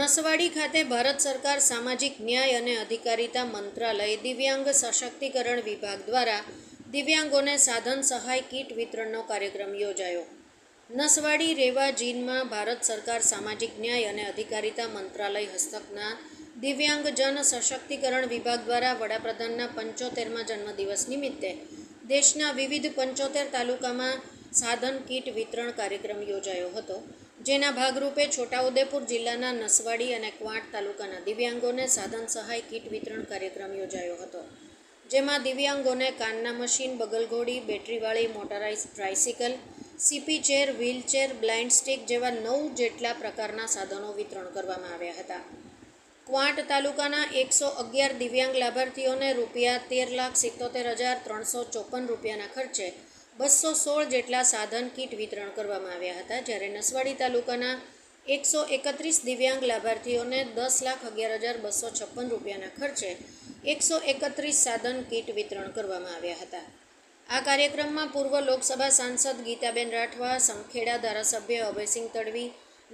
નસવાડી ખાતે ભારત સરકાર સામાજિક ન્યાય અને અધિકારિતા મંત્રાલય દિવ્યાંગ સશક્તિકરણ વિભાગ દ્વારા દિવ્યાંગોને સાધન સહાય કીટ વિતરણનો કાર્યક્રમ યોજાયો. નસવાડી રેવા જીનમાં ભારત સરકાર સામાજિક ન્યાય અને અધિકારિતા મંત્રાલય હસ્તકના દિવ્યાંગજન સશક્તિકરણ વિભાગ દ્વારા વડાપ્રધાનના 75મા જન્મદિવસ નિમિત્તે દેશના વિવિધ 75 તાલુકામાં સાધન કીટ વિતરણ કાર્યક્રમ યોજાયો હતો. જેના ભાગરૂપે છોટાઉદેપુર જિલ્લાના નસવાડી અને ક્વાંટ તાલુકાના દિવ્યાંગોને સાધન સહાય કીટ વિતરણ કાર્યક્રમ યોજાયો હતો. જેમાં દિવ્યાંગોને કાનના મશીન, બગલઘોડી, બેટરીવાળી motorized tricycle, CP chair, wheelchair, blind stick જેવા 9 જેટલા પ્રકારના સાધનો વિતરણ કરવામાં આવ્યા હતા. ક્વાંટ તાલુકાના 111 દિવ્યાંગ લાભાર્થીઓને ₹13,77,354 રૂપિયાના ખર્ચે 216 જેટલા સાધન કીટ વિતરણ કરવામાં આવ્યા હતા. જ્યારે નસવાડી તાલુકાના 131 દિવ્યાંગ લાભાર્થીઓને ₹10,11,256 રૂપિયાના ખર્ચે 131 સાધન કીટ વિતરણ કરવામાં આવ્યા હતા. આ કાર્યક્રમમાં પૂર્વ લોકસભા સાંસદ ગીતાબેન રાઠવા, સંખેડા ધારાસભ્ય અભયસિંહ તડવી,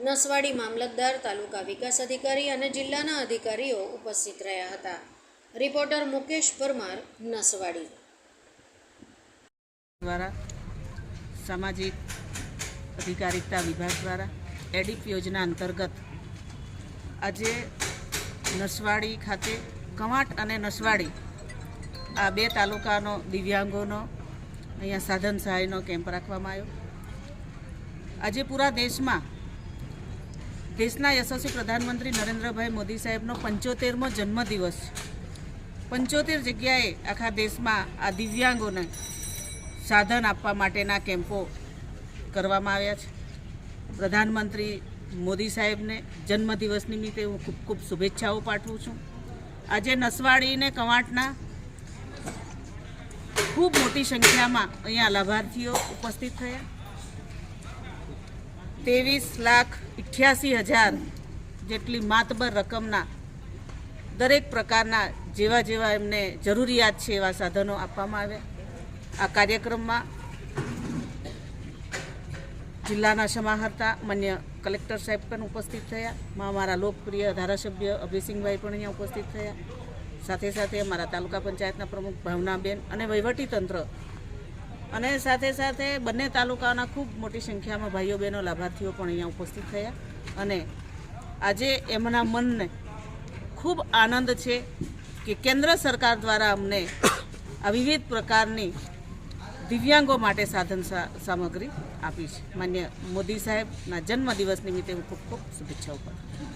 નસવાડી મામલતદાર, તાલુકા વિકાસ અધિકારી અને જિલ્લાના અધિકારીઓ ઉપસ્થિત રહ્યા હતા. રિપોર્ટર મુકેશ પરમાર, નસવાડી. દ્વારા સામાજિક અધિકારિતા વિભાગ દ્વારા એડીપ યોજના અંતર્ગત આજે નસવાડી ખાતે કવાંટ અને નસવાડી આ 2 તાલુકાનો દિવ્યાંગોનો અહીંયા સાધન સહાયનો કેમ્પ રાખવામાં આવ્યો. આજે પૂરા દેશના યશસ્વી પ્રધાનમંત્રી નરેન્દ્રભાઈ મોદી સાહેબનો 75મો જન્મદિવસ. 75 જગ્યાએ આખા દેશમાં આ દિવ્યાંગોને સાધન આપવા માટેના કેમ્પો કરવામાં આવ્યા છે. પ્રધાનમંત્રી મોદી સાહેબને જન્મદિવસ નિમિત્તે હું ખૂબ ખૂબ શુભેચ્છાઓ પાઠવું છું. આજે નસવાડી અને કવાંટના ખૂબ મોટી સંખ્યામાં અહીંયા લાભાર્થીઓ ઉપસ્થિત થયા. 23,88,000 જેટલી માતબર રકમના દરેક પ્રકારના જેવા એમને જરૂરિયાત છે એવા સાધનો આપવામાં આવ્યા. આ કાર્યક્રમમાં જિલ્લાના સમાહર્તા માન્ય કલેક્ટર સાહેબ પણ ઉપસ્થિત થયા. અમારા લોકપ્રિય ધારાસભ્ય અભયસિંહભાઈ પણ અહીંયા ઉપસ્થિત થયા. સાથે સાથે અમારા તાલુકા પંચાયતના પ્રમુખ ભાવનાબેન અને વહીવટીતંત્ર અને સાથે બંને તાલુકાના ખૂબ મોટી સંખ્યામાં ભાઈઓ બહેનો લાભાર્થીઓ પણ અહીંયા ઉપસ્થિત થયા. અને આજે એમના મનને ખૂબ આનંદ છે કે કેન્દ્ર સરકાર દ્વારા અમને આ વિવિધ પ્રકારની દિવ્યાંગો માટે સાધન સામગ્રી આપી છે. માન્ય મોદી સાહેબના જન્મદિવસ નિમિત્તે હું ખૂબ ખૂબ શુભેચ્છાઓ પાઠવું.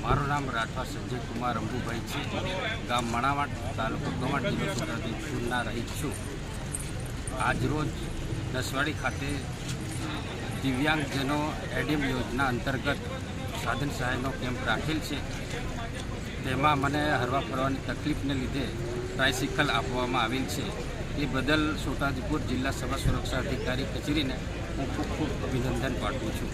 મારું નામ રાઠવા સંજય કુમાર અંબુભાઈ છે. ગામ મણાવાડ, તાલુકો કવાંટ, જિલ્લો છોટાઉદેપુરના રહી છું. આજરોજ નસવાડી ખાતે દિવ્યાંગજનો એડીએમ યોજના અંતર્ગત સાધન સહાયનો કેમ્પ રાખેલ છે. તેમાં મને હરવા ફરવાની તકલીફને લીધે ટ્રાયસિકલ આપવામાં આવેલ છે. એ બદલ છોટાઉદેપુર જિલ્લા સભા સુરક્ષા અધિકારી કચેરીને હું ખૂબ અભિનંદન પાઠવું છું.